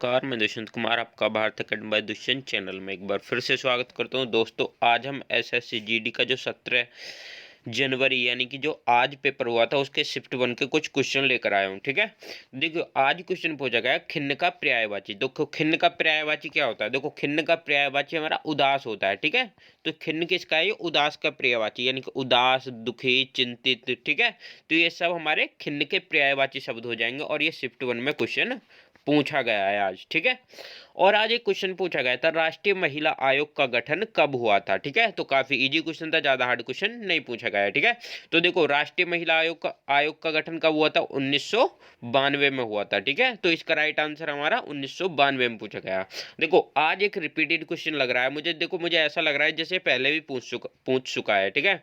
नमस्कार, मैं दुष्यंत कुमार आपका Bharat Academy by Dushyant channel में एक बार फिर से स्वागत करता हूं। दोस्तों, आज हम एसएससी जीडी का जो 17 जनवरी यानी कि जो आज पेपर हुआ था उसके शिफ्ट 1 के कुछ क्वेश्चन लेकर आया हूं। ठीक है, देखो आज क्वेश्चन पूछा गया खिन्न का पर्यायवाची। देखो खिन्न का पर्यायवाची क्या होता है। देखो खिन्न का पर्यायवाची हमारा उदास होता है। ठीक है, तो खिन्न किसका है? ये उदास का पर्यायवाची यानी कि उदास, दुखी, चिंतित। ठीक है, तो ये सब हमारे खिन्न के पर्यायवाची शब्द हो जाएंगे और ये शिफ्ट 1 में क्वेश्चन पूछा गया है आज। ठीक है, और आज एक क्वेश्चन पूछा गया था राष्ट्रीय महिला आयोग का गठन कब हुआ था। ठीक है, तो काफी इजी क्वेश्चन था, ज्यादा हार्ड क्वेश्चन नहीं पूछा गया है। ठीक है, तो देखो राष्ट्रीय महिला आयोग का गठन कब हुआ था? 1992 में हुआ था। ठीक है, तो इसका राइट आंसर हमारा 1992 में पूछा गया। देखो आज एक रिपीटेड क्वेश्चन लग रहा है मुझे। देखो मुझे ऐसा लग रहा है जैसे पहले भी पूछ चुका है। ठीक है,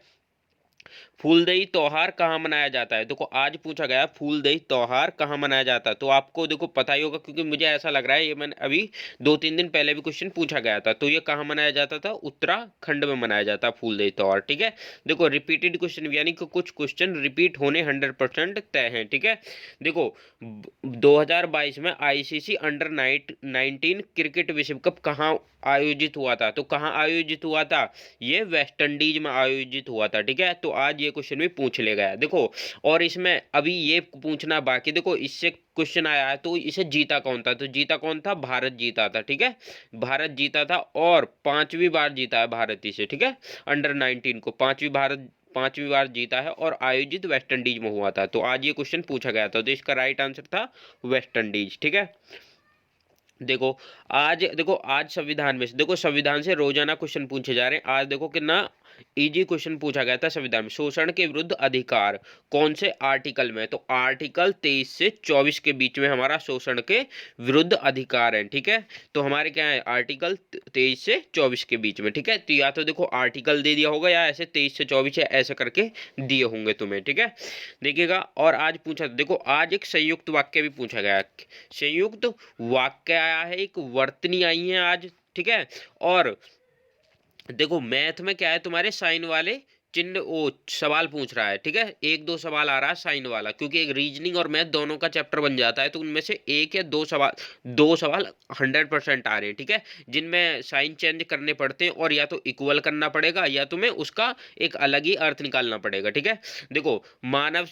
फूलदेई त्योहार कहाँ मनाया जाता है? देखो आज पूछा गया फूलदेई त्योहार कहाँ मनाया जाता है, तो आपको देखो पता ही होगा क्योंकि मुझे ऐसा लग रहा है ये मैंने अभी 2-3 दिन पहले भी क्वेश्चन पूछा गया था। तो ये कहाँ मनाया जाता था? उत्तराखंड में मनाया जाता है फूलदेई त्योहार। ठीक है, देखो रिपीटेड क्वेश्चन यानी कि कुछ क्वेश्चन रिपीट होने 100% तय हैं। ठीक है, देखो 2022 में आईसीसी अंडर 19 क्रिकेट विश्व कप कहाँ आयोजित हुआ था? तो कहाँ आयोजित हुआ था? ये वेस्ट इंडीज में आयोजित हुआ था। ठीक है, तो आज ये क्वेश्चन भी पूछ ले गया। देखो और इसमें अभी ये पूछना बाकी, देखो इससे क्वेश्चन आया है तो इसे जीता कौन था? तो जीता कौन था? भारत जीता था। ठीक है, भारत जीता था और 5वीं बार जीता है भारत इसे। ठीक है, अंडर 19 को 5वीं बार जीता है और आयोजित वेस्ट इंडीज में हुआ था। तो आज ये क्वेश्चन पूछा गया था, तो इसका राइट आंसर था वेस्ट इंडीज। ठीक है, देखो आज संविधान में से देखो संविधान से रोजाना क्वेश्चन पूछे जा रहे हैं। आज देखो कितना इजी क्वेश्चन पूछा गया था संविधान में। शोषण के विरुद्ध अधिकार कौन से आर्टिकल में? तो आर्टिकल 23 से 24 के बीच में हमारा शोषण के विरुद्ध अधिकार है। ठीक है, तो हमारे क्या है? आर्टिकल 23 से 24 के बीच में। ठीक है, तो या तो देखो आर्टिकल दे दिया होगा या ऐसे 23 से 24 या ऐसे करके दिए होंगे तुम्हें। ठीक है, देखिएगा और आज पूछा देखो आज एक संयुक्त वाक्य भी पूछा गया। संयुक्त वाक्य आया है, एक वर्तनी आई है आज। ठीक है, और देखो मैथ में क्या है तुम्हारे साइन वाले चिन्ह वो सवाल पूछ रहा है। ठीक है, 1-2 सवाल आ रहा है साइन वाला क्योंकि एक रीजनिंग और मैथ दोनों का चैप्टर बन जाता है, तो उनमें से एक या दो सवाल 100% आ रहे हैं। ठीक है, जिनमें साइन चेंज करने पड़ते हैं और या तो इक्वल करना पड़ेगा या तुम्हें उसका एक अलग ही अर्थ निकालना पड़ेगा। ठीक है, देखो मानव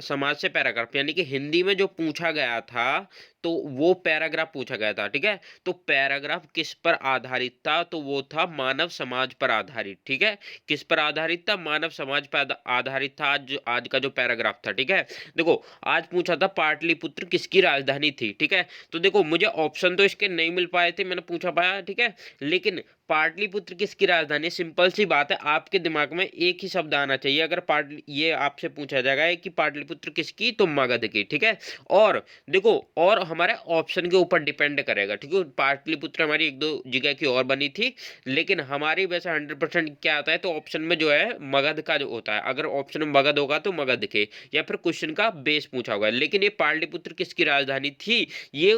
समाज से पैराग्राफ यानी कि हिंदी में जो पूछा गया था तो वो पैराग्राफ पूछा गया था। ठीक है, तो पैराग्राफ किस पर आधारित था? तो वो था मानव समाज पर आधारित। ठीक है, किस पर आधारित था? मानव समाज पर आधारित था आज का जो पैराग्राफ था। ठीक है, देखो आज पूछा था पाटलिपुत्र किसकी राजधानी थी। ठीक है, तो देखो मुझे ऑप्शन तो इसके नहीं मिल पाए थे, मैंने पूछा पाया। ठीक है, लेकिन पाटलिपुत्र किसकी राजधानी? सिंपल सी बात है, आपके दिमाग में एक ही शब्द आना चाहिए। अगर ये आपसे पूछा जाएगा कि पाटलिपुत्र किसकी, तो मगध की। ठीक है, और देखो और हमारे ऑप्शन के ऊपर डिपेंड करेगा। ठीक है, पाटलिपुत्र हमारी 1-2 जगह की और बनी थी, लेकिन हमारी वैसे 100% क्या आता है? तो ऑप्शन में जो है मगध का जो होता है, अगर ऑप्शन में मगध होगा तो मगध के, या फिर क्वेश्चन का बेस पूछा होगा। लेकिन ये पाटलिपुत्र किसकी राजधानी थी ये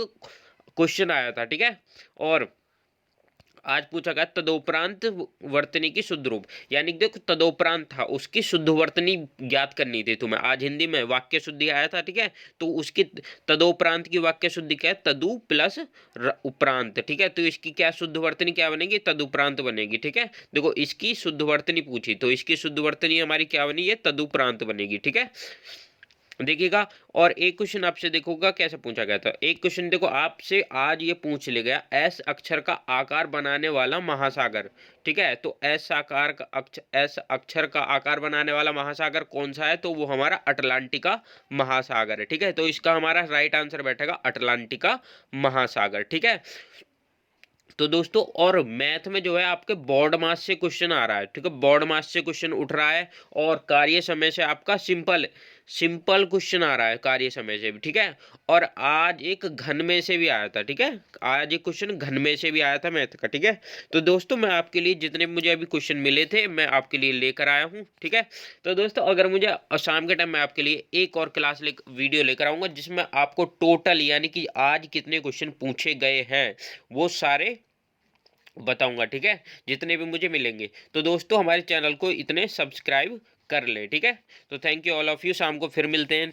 क्वेश्चन आया था। ठीक है, और आज पूछा गया तदोपरांत वर्तनी की शुद्ध रूप, यानी कि देखो तदोपरांत था उसकी शुद्ध वर्तनी ज्ञात करनी थी तुम्हें। आज हिंदी में वाक्य शुद्धि आया था। ठीक है, तो उसकी तदोपरांत की वाक्य शुद्धि क्या है? तदु प्लस उपरांत। ठीक है, तो इसकी क्या शुद्ध वर्तनी क्या बनेगी? तदुपरांत बनेगी। ठीक है, देखो इसकी शुद्ध वर्तनी पूछी तो इसकी शुद्ध वर्तनी हमारी क्या बनी? ये तदुपरांत बनेगी। ठीक है, देखिएगा और एक क्वेश्चन आपसे देखोगा कैसे पूछा गया था। एक क्वेश्चन देखो आपसे आज ये पूछ ले गया एस अक्षर का आकार बनाने वाला महासागर। ठीक है, तो एस अक्षर का आकार बनाने वाला महासागर कौन सा है? तो वो हमारा अटलांटिका महासागर है। ठीक है, तो इसका हमारा राइट आंसर बैठेगा अटलांटिका महासागर। ठीक है, तो दोस्तों और मैथ में जो है आपके बोर्ड मास से क्वेश्चन आ रहा है। ठीक है, बोर्ड मास से क्वेश्चन उठ रहा है और कार्य समय से आपका सिंपल सिंपल क्वेश्चन आ रहा है कार्य समय से भी। ठीक है, और आज एक घन में से भी आया था। ठीक है, आज एक क्वेश्चन घन में से भी आया था मैथ का। ठीक है, तो दोस्तों मैं आपके लिए जितने मुझे अभी क्वेश्चन मिले थे मैं आपके लिए लेकर आया हूँ। ठीक है, तो दोस्तों अगर मुझे शाम के टाइम मैं आपके लिए एक और क्लास वीडियो लेकर आऊंगा जिसमें आपको टोटल यानी कि आज कितने क्वेश्चन पूछे गए हैं वो सारे बताऊंगा। ठीक है, जितने भी मुझे मिलेंगे। तो दोस्तों हमारे चैनल को इतने सब्सक्राइब कर लें। ठीक है, तो thank you all of you, शाम को फिर मिलते हैं।